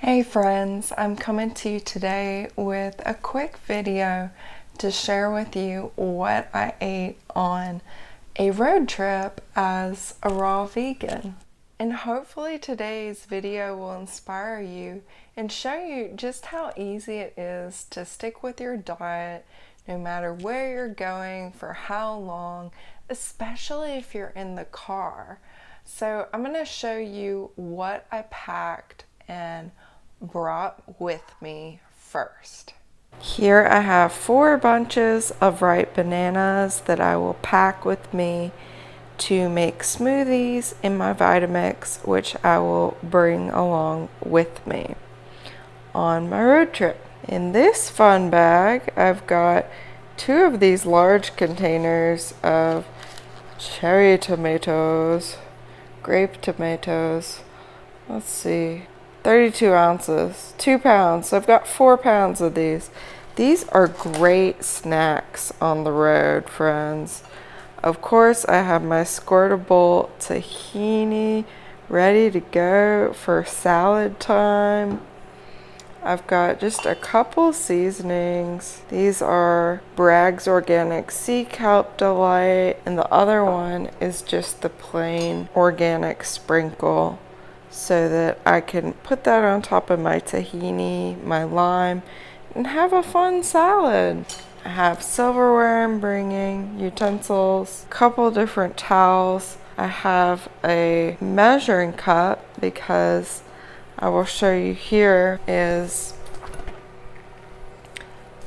Hey friends, I'm coming to you today with a quick video to share with you what I ate on a road trip as a raw vegan. And hopefully today's video will inspire you and show you just how easy it is to stick with your diet no matter where you're going, for how long, especially if you're in the car. So I'm going to show you what I packed and brought with me first. Here I have 4 bunches of ripe bananas that I will pack with me to make smoothies in my Vitamix, which I will bring along with me on my road trip. In this fun bag, I've got 2 of these large containers of cherry tomatoes, grape tomatoes. Let's see, 32 ounces, 2 pounds. So I've got 4 pounds of these. These are great snacks on the road, friends. Of course, I have my squirtable tahini ready to go for salad time. I've got just a couple seasonings. These are Bragg's Organic Sea Kelp Delight, and the other one is just the plain organic sprinkle, so that I can put that on top of my tahini, my lime, and have a fun salad. I have silverware I'm bringing, utensils, a couple different towels. I have a measuring cup because I will show you here is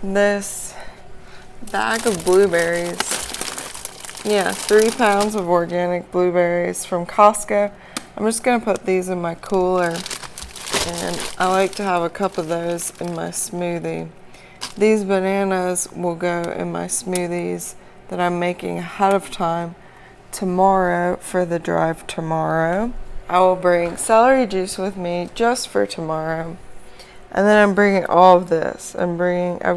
this bag of blueberries. Yeah, 3 pounds of organic blueberries from Costco. I'm just going to put these in my cooler, and I like to have a cup of those in my smoothie. These bananas will go in my smoothies that I'm making ahead of time tomorrow for the drive tomorrow. I will bring celery juice with me just for tomorrow. And then I'm bringing all of this. I've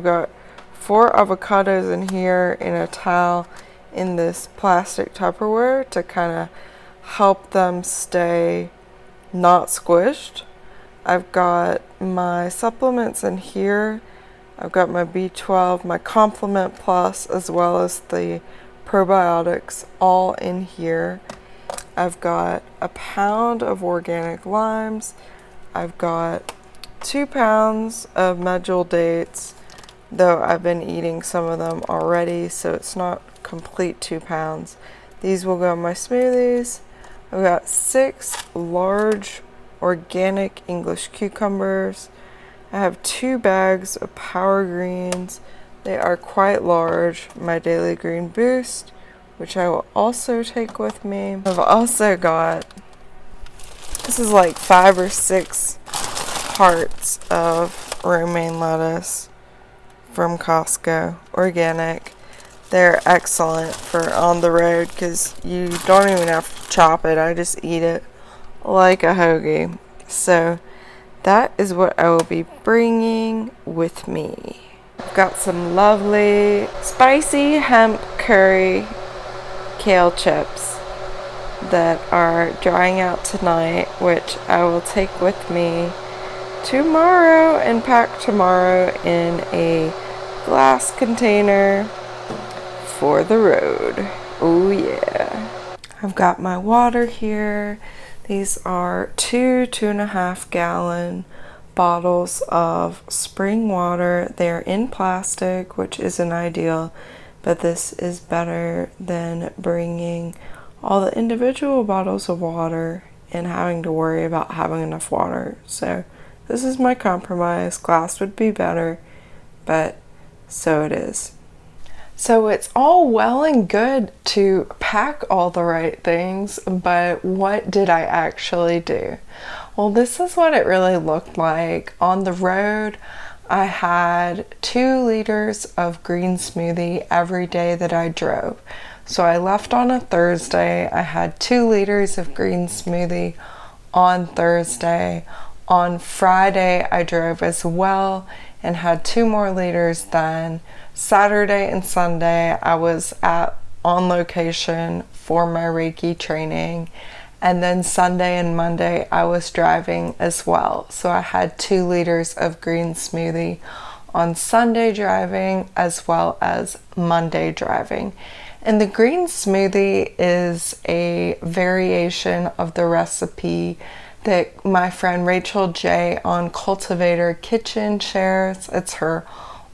got 4 avocados in here in a towel in this plastic Tupperware to kind of help them stay not squished. I've got my supplements in here. I've got my B12, my Complement Plus, as well as the probiotics all in here. I've got a pound of organic limes. I've got 2 pounds of medjool dates, though I've been eating some of them already, so it's not complete 2 pounds. These will go in my smoothies. I've got 6 large organic English cucumbers. I have 2 bags of Power Greens. They are quite large. My Daily Green Boost, which I will also take with me. I've also got, this is like 5 or 6 hearts of romaine lettuce from Costco, organic. They're excellent for on the road because you don't even have to chop it. I just eat it like a hoagie. So that is what I will be bringing with me. I've got some lovely spicy hemp curry kale chips that are drying out tonight, which I will take with me tomorrow and pack tomorrow in a glass container for the road. Oh yeah. I've got my water here. These are 2.5 gallon bottles of spring water. They're in plastic, which isn't ideal, but this is better than bringing all the individual bottles of water and having to worry about having enough water. So this is my compromise. Glass would be better, but so it is. So it's all well and good to pack all the right things, but what did I actually do? Well, this is what it really looked like. On the road, I had 2 liters of green smoothie every day that I drove. So I left on a Thursday. I had 2 liters of green smoothie on Thursday. On Friday, I drove as well and had 2 more liters then. Saturday and Sunday, I was on location for my Reiki training, And then Sunday and Monday I was driving as well. So I had 2 liters of green smoothie on Sunday driving as well as Monday driving. And the green smoothie is a variation of the recipe that my friend Rachel J on Cultivator Kitchen shares. It's her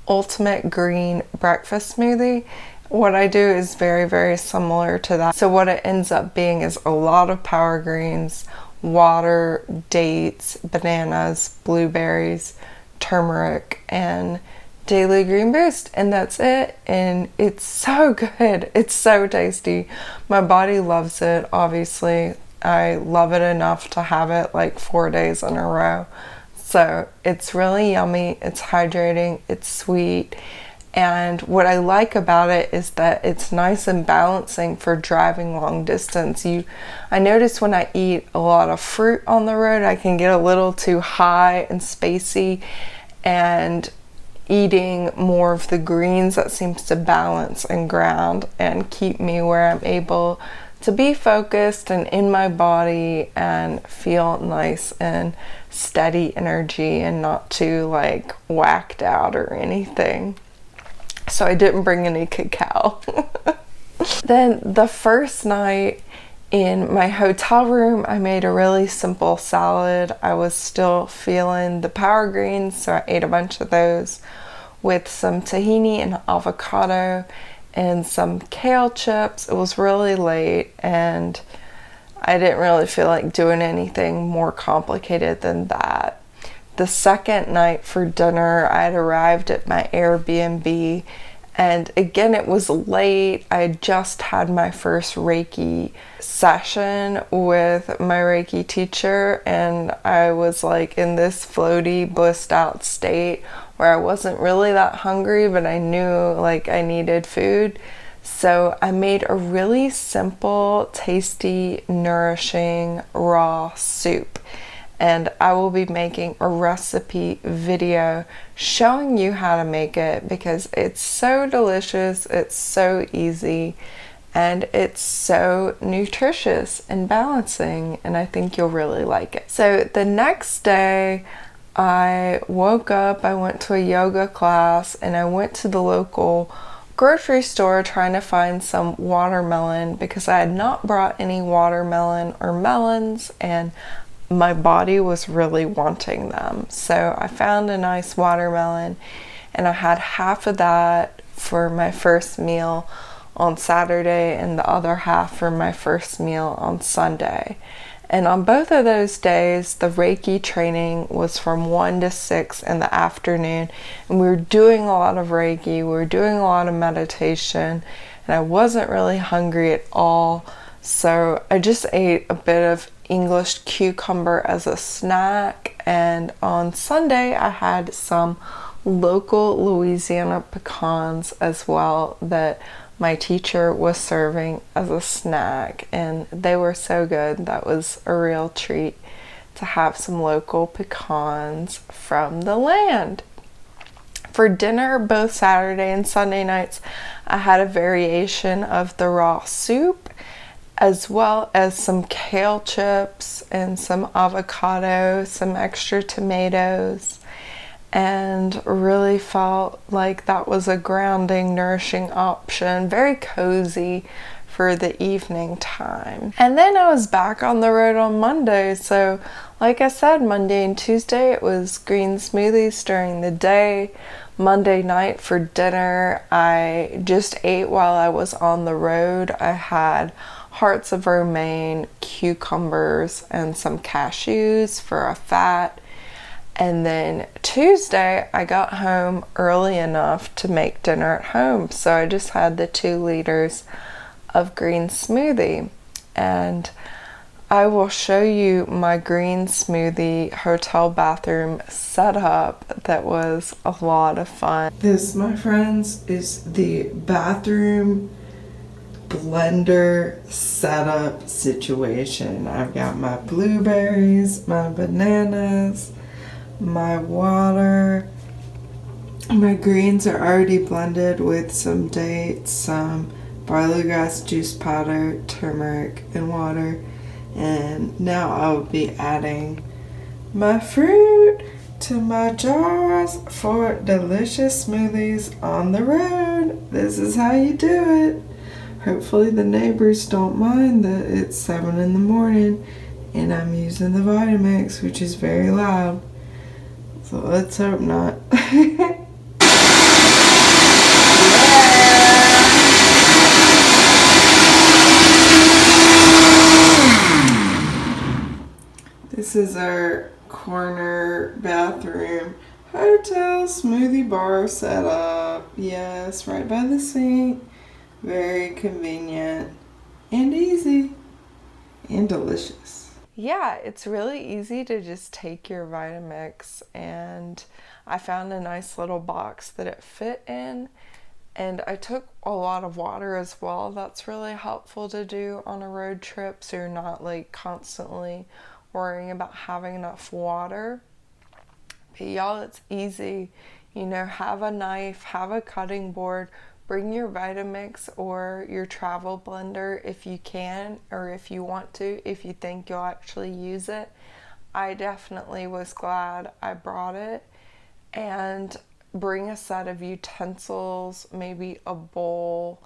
ultimate green breakfast smoothie. What I do is very, very similar to that. So what it ends up being is a lot of power greens, water, dates, bananas, blueberries, turmeric, and daily green boost, and that's it. And it's so good. It's so tasty. My body loves it, obviously. I love it enough to have it like 4 days in a row. So it's really yummy, it's hydrating, it's sweet. And what I like about it is that it's nice and balancing for driving long distance. I notice when I eat a lot of fruit on the road, I can get a little too high and spacey, and eating more of the greens, that seems to balance and ground and keep me where I'm able to be focused and in my body and feel nice and steady energy and not too like whacked out or anything. So I didn't bring any cacao. Then the first night in my hotel room, I made a really simple salad. I was still feeling the power greens, so I ate a bunch of those with some tahini and avocado and some kale chips. It was really late and I didn't really feel like doing anything more complicated than that. The second night for dinner, I had arrived at my Airbnb, and again, it was late. I had just had my first Reiki session with my Reiki teacher, and I was like in this floaty, blissed out state where I wasn't really that hungry, but I knew like I needed food. So I made a really simple, tasty, nourishing raw soup. And I will be making a recipe video showing you how to make it because it's so delicious, it's so easy, and it's so nutritious and balancing, and I think you'll really like it. So the next day I woke up, I went to a yoga class, and I went to the local grocery store trying to find some watermelon because I had not brought any watermelon or melons, and my body was really wanting them. So I found a nice watermelon, and I had half of that for my first meal on Saturday and the other half for my first meal on Sunday. And on both of those days, the Reiki training was from 1 to 6 in the afternoon, and we were doing a lot of Reiki, we were doing a lot of meditation, and I wasn't really hungry at all. So I just ate a bit of English cucumber as a snack, and on Sunday I had some local Louisiana pecans as well that my teacher was serving as a snack, and they were so good. That was a real treat to have some local pecans from the land. For dinner, both Saturday and Sunday nights, I had a variation of the raw soup, as well as some kale chips and some avocado, some extra tomatoes, and really felt like that was a grounding, nourishing option, very cozy for the evening time. And then I was back on the road on Monday, so like I said, Monday and Tuesday it was green smoothies during the day. Monday night for dinner, I just ate while I was on the road. I had hearts of romaine, cucumbers, and some cashews for a fat. And then Tuesday, I got home early enough to make dinner at home. So I just had the 2 liters of green smoothie. And I will show you my green smoothie hotel bathroom setup that was a lot of fun. This, my friends, is the bathroom blender setup situation. I've got my blueberries, my bananas, my water. My greens are already blended with some dates, some barley grass juice powder, turmeric, and water. And now I will be adding my fruit to my jars for delicious smoothies on the road. This is how you do it. Hopefully the neighbors don't mind that it's 7 in the morning and I'm using the Vitamix, which is very loud. So let's hope not. This is our corner bathroom hotel smoothie bar setup. Yes, right by the sink. Very convenient and easy and delicious. Yeah, it's really easy to just take your Vitamix, and I found a nice little box that it fit in. And I took a lot of water as well. That's really helpful to do on a road trip so you're not like constantly worrying about having enough water. But y'all, it's easy. You know, have a knife, have a cutting board, bring your Vitamix or your travel blender if you can or if you want to, if you think you'll actually use it. I definitely was glad I brought it. And bring a set of utensils, maybe a bowl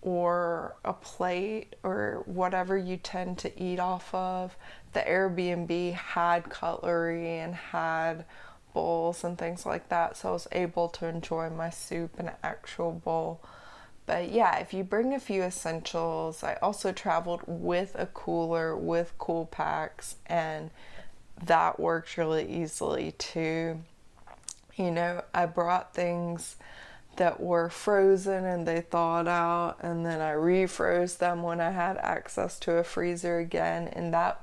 or a plate or whatever you tend to eat off of. The Airbnb had cutlery and had bowls and things like that, so I was able to enjoy my soup in an actual bowl. But yeah, if you bring a few essentials, I also traveled with a cooler with cool packs, and that worked really easily too. You know, I brought things that were frozen and they thawed out, and then I refroze them when I had access to a freezer again, and that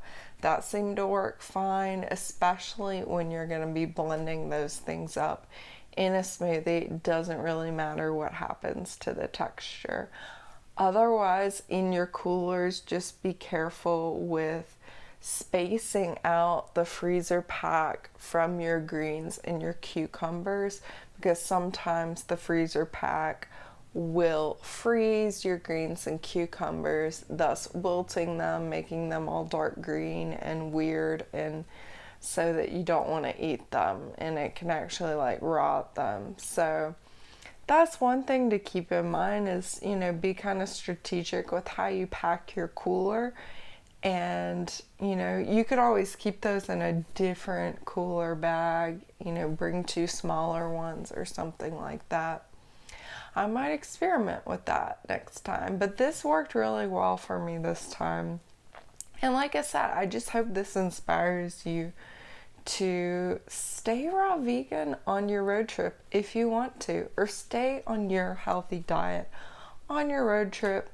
seemed to work fine, especially when you're going to be blending those things up in a smoothie. It doesn't really matter what happens to the texture. Otherwise, in your coolers, just be careful with spacing out the freezer pack from your greens and your cucumbers, because sometimes the freezer pack will freeze your greens and cucumbers, thus wilting them, making them all dark green and weird, and so that you don't want to eat them and it can actually like rot them. So that's one thing to keep in mind is, you know, be kind of strategic with how you pack your cooler. And, you know, you could always keep those in a different cooler bag, you know, bring 2 smaller ones or something like that. I might experiment with that next time, but this worked really well for me this time. And like I said, I just hope this inspires you to stay raw vegan on your road trip if you want to, or stay on your healthy diet on your road trip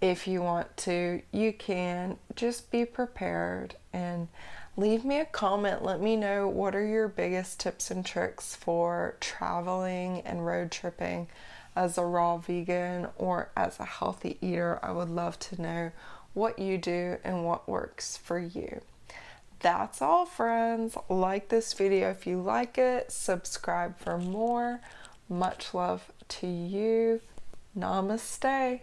if you want to. You can just be prepared and leave me a comment. Let me know what are your biggest tips and tricks for traveling and road tripping as a raw vegan or as a healthy eater. I would love to know what you do and what works for you. That's all, friends. Like this video if you like it. Subscribe for more. Much love to you. Namaste.